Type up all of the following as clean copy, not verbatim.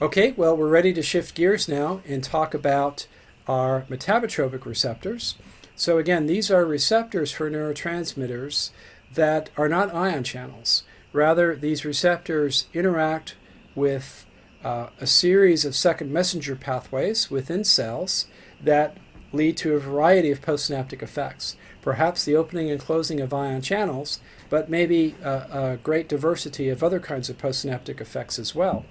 Okay, well, we're ready to shift gears now and talk about our metabotropic receptors. So again, these are receptors for neurotransmitters that are not ion channels. Rather, these receptors interact with a series of second messenger pathways within cells that lead to a variety of postsynaptic effects. Perhaps the opening and closing of ion channels, but maybe a great diversity of other kinds of postsynaptic effects as well.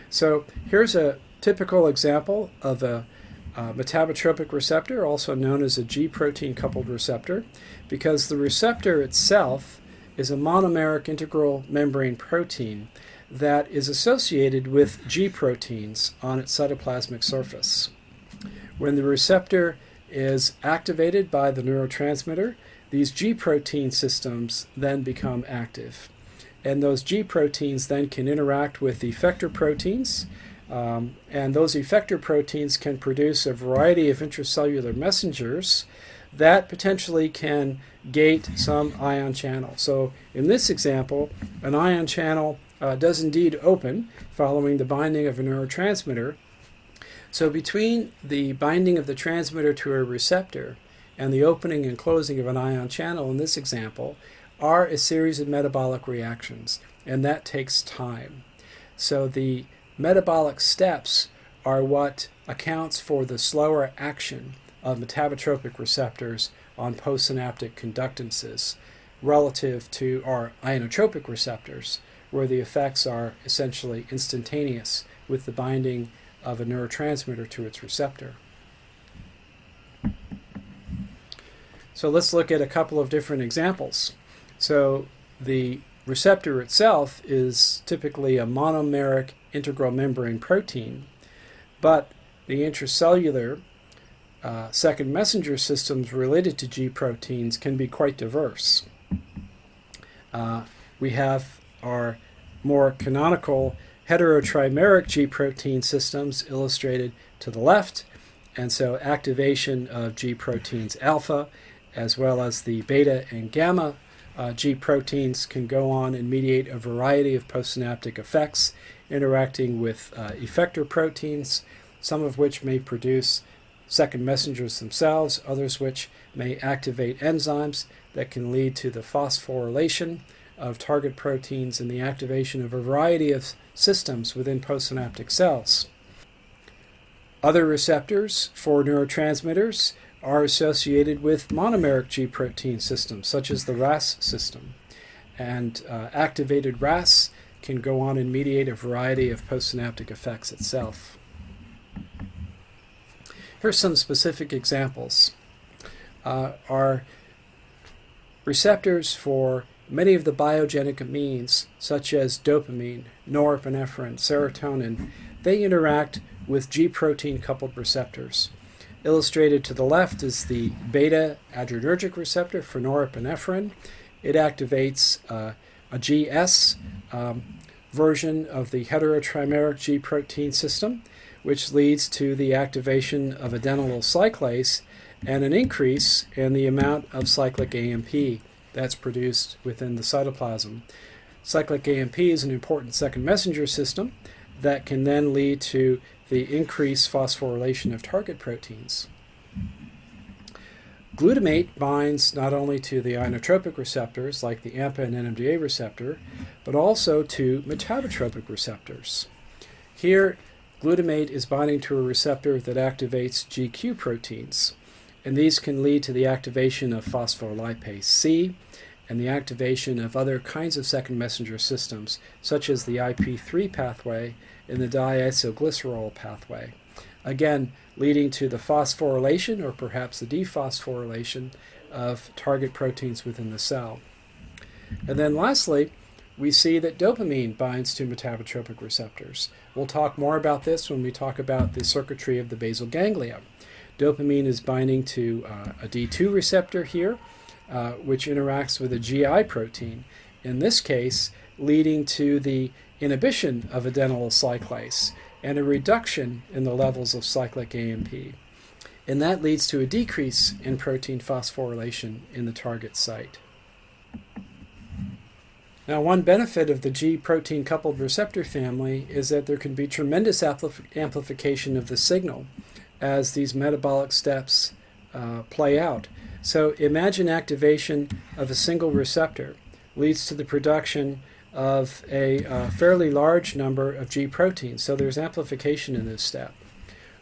So here's a typical example of a metabotropic receptor, also known as a G protein coupled receptor, because the receptor itself is a monomeric integral membrane protein that is associated with G proteins on its cytoplasmic surface. When the receptor is activated by the neurotransmitter, these G protein systems then become active. And those G proteins then can interact with effector proteins, and those effector proteins can produce a variety of intracellular messengers that potentially can gate some ion channel. So in this example, an ion channel does indeed open following the binding of a neurotransmitter. So between the binding of the transmitter to a receptor and the opening and closing of an ion channel in this example are a series of metabolic reactions, and that takes time. So the metabolic steps are what accounts for the slower action of metabotropic receptors on postsynaptic conductances relative to our ionotropic receptors, where the effects are essentially instantaneous with the binding of a neurotransmitter to its receptor. So let's look at a couple of different examples. So the receptor itself is typically a monomeric integral membrane protein, but the intracellular second messenger systems related to G proteins can be quite diverse. We have our more canonical heterotrimeric G protein systems illustrated to the left, and so activation of G proteins alpha as well as the beta and gamma G proteins can go on and mediate a variety of postsynaptic effects interacting with effector proteins, some of which may produce second messengers themselves, others which may activate enzymes that can lead to the phosphorylation of target proteins and the activation of a variety of systems within postsynaptic cells. Other receptors for neurotransmitters are associated with monomeric G protein systems, such as the RAS system. And activated RAS can go on and mediate a variety of postsynaptic effects itself. Here's some specific examples. Are receptors for many of the biogenic amines, such as dopamine, norepinephrine, serotonin. They interact with G protein coupled receptors. Illustrated to the left is the beta adrenergic receptor for norepinephrine. It activates a GS version of the heterotrimeric G protein system, which leads to the activation of adenylyl cyclase and an increase in the amount of cyclic AMP that's produced within the cytoplasm. Cyclic AMP is an important second messenger system that can then lead to the increased phosphorylation of target proteins. Glutamate binds not only to the ionotropic receptors like the AMPA and NMDA receptor, but also to metabotropic receptors. Here, glutamate is binding to a receptor that activates GQ proteins, and these can lead to the activation of phospholipase C and the activation of other kinds of second messenger systems, such as the IP3 pathway and the diisoglycerol pathway, again leading to the phosphorylation or perhaps the dephosphorylation of target proteins within the cell. And then lastly, we see that dopamine binds to metabotropic receptors. We'll talk more about this when we talk about the circuitry of the basal ganglia. Dopamine is binding to a D2 receptor here, which interacts with a GI protein, in this case leading to the inhibition of adenylyl cyclase and a reduction in the levels of cyclic AMP. And that leads to a decrease in protein phosphorylation in the target site. Now, one benefit of the G protein coupled receptor family is that there can be tremendous amplification of the signal as these metabolic steps play out. So imagine activation of a single receptor leads to the production of a fairly large number of G proteins. So there's amplification in this step.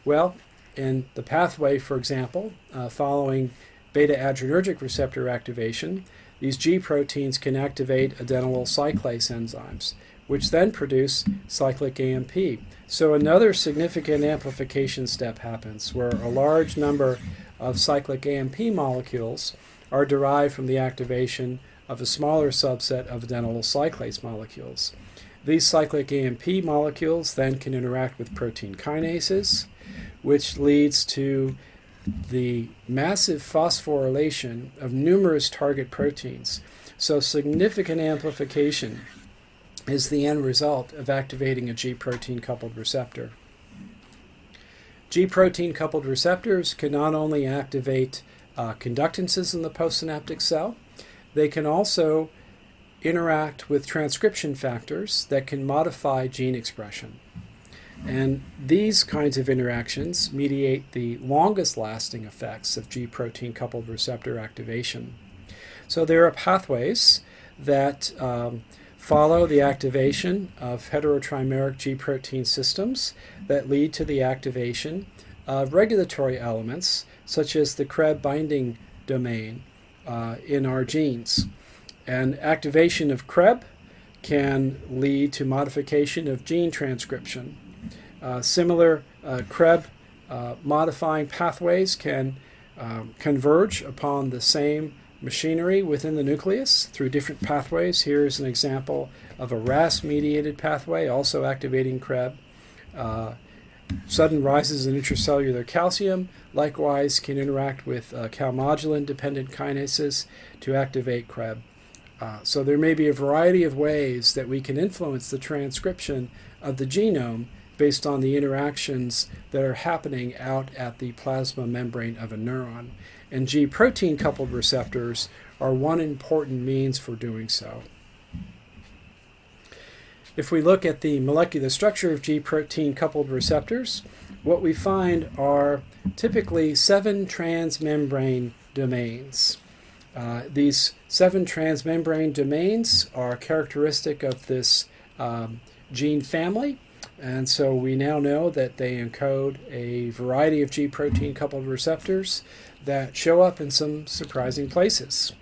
Well, in the pathway, for example, following beta-adrenergic receptor activation, these G proteins can activate adenylyl cyclase enzymes, which then produce cyclic AMP. So another significant amplification step happens where a large number of cyclic AMP molecules are derived from the activation of a smaller subset of adenylyl cyclase molecules. These cyclic AMP molecules then can interact with protein kinases, which leads to the massive phosphorylation of numerous target proteins. So significant amplification is the end result of activating a G protein coupled receptor. G protein coupled receptors can not only activate conductances in the postsynaptic cell, they can also interact with transcription factors that can modify gene expression. And these kinds of interactions mediate the longest lasting effects of G protein coupled receptor activation. So there are pathways that follow the activation of heterotrimeric G protein systems that lead to the activation of regulatory elements such as the CREB binding domain in our genes. And activation of CREB can lead to modification of gene transcription. Similar CREB modifying pathways can converge upon the same machinery within the nucleus through different pathways. Here's an example of a RAS-mediated pathway also activating CREB. Sudden rises in intracellular calcium likewise can interact with calmodulin-dependent kinases to activate CREB. So there may be a variety of ways that we can influence the transcription of the genome based on the interactions that are happening out at the plasma membrane of a neuron. And G protein coupled receptors are one important means for doing so. If we look at the molecular structure of G protein coupled receptors, what we find are typically 7 transmembrane domains. These 7 transmembrane domains are characteristic of this gene family, and so we now know that they encode a variety of G protein coupled receptors that show up in some surprising places.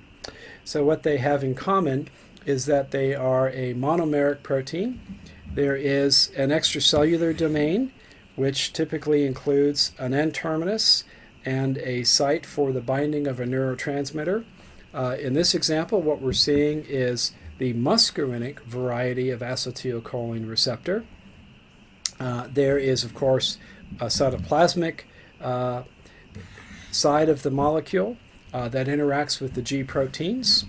So what they have in common is that they are a monomeric protein. There is an extracellular domain, which typically includes an N-terminus and a site for the binding of a neurotransmitter. In this example, what we're seeing is the muscarinic variety of acetylcholine receptor. There is, of course, a cytoplasmic side of the molecule that interacts with the G proteins.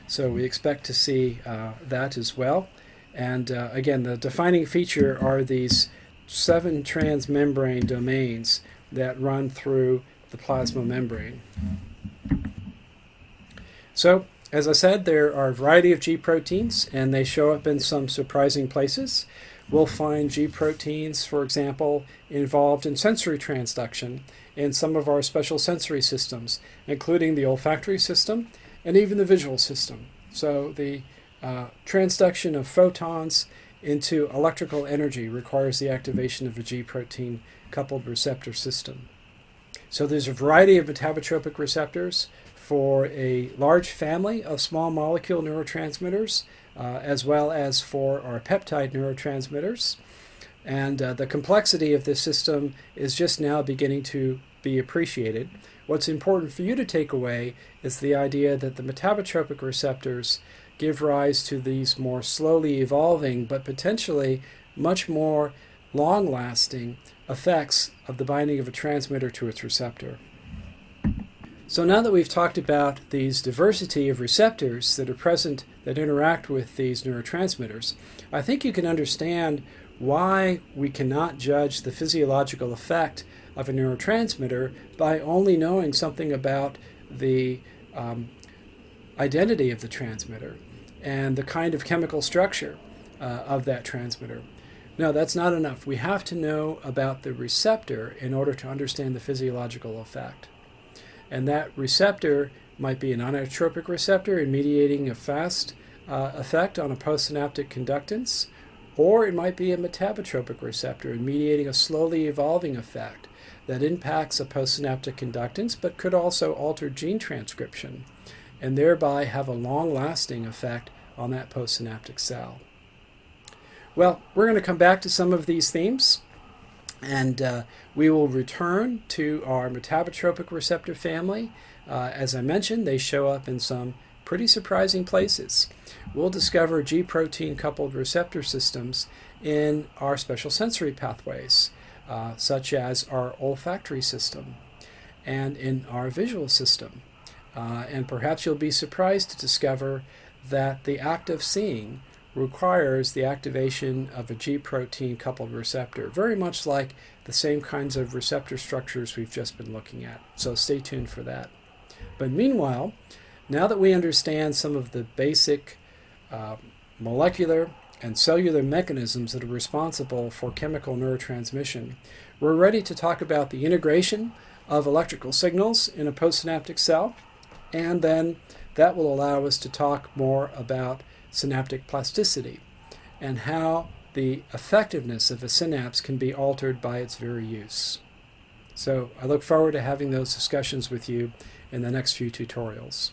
So we expect to see that as well. And again, the defining feature are these 7 transmembrane domains that run through the plasma membrane. So, as I said, there are a variety of G proteins, and they show up in some surprising places. We'll find G proteins, for example, involved in sensory transduction in some of our special sensory systems, including the olfactory system and even the visual system. So the transduction of photons into electrical energy requires the activation of a G protein coupled receptor system. So there's a variety of metabotropic receptors for a large family of small molecule neurotransmitters, as well as for our peptide neurotransmitters. And the complexity of this system is just now beginning to be appreciated. What's important for you to take away is the idea that the metabotropic receptors give rise to these more slowly evolving but potentially much more long-lasting effects of the binding of a transmitter to its receptor. So now that we've talked about these diversity of receptors that are present that interact with these neurotransmitters, I think you can understand why we cannot judge the physiological effect of a neurotransmitter by only knowing something about the identity of the transmitter. and the kind of chemical structure of that transmitter. No, that's not enough. We have to know about the receptor in order to understand the physiological effect. And that receptor might be an inotropic receptor in mediating a fast effect on a postsynaptic conductance, or it might be a metabotropic receptor in mediating a slowly evolving effect that impacts a postsynaptic conductance but could also alter gene transcription and thereby have a long-lasting effect on that postsynaptic cell. Well, we're going to come back to some of these themes, and we will return to our metabotropic receptor family. As I mentioned, they show up in some pretty surprising places. We'll discover G-protein coupled receptor systems in our special sensory pathways, such as our olfactory system and in our visual system. And perhaps you'll be surprised to discover that the act of seeing requires the activation of a G-protein coupled receptor, very much like the same kinds of receptor structures we've just been looking at. So stay tuned for that. But meanwhile, now that we understand some of the basic molecular and cellular mechanisms that are responsible for chemical neurotransmission, we're ready to talk about the integration of electrical signals in a postsynaptic cell, and then that will allow us to talk more about synaptic plasticity and how the effectiveness of a synapse can be altered by its very use. So I look forward to having those discussions with you in the next few tutorials.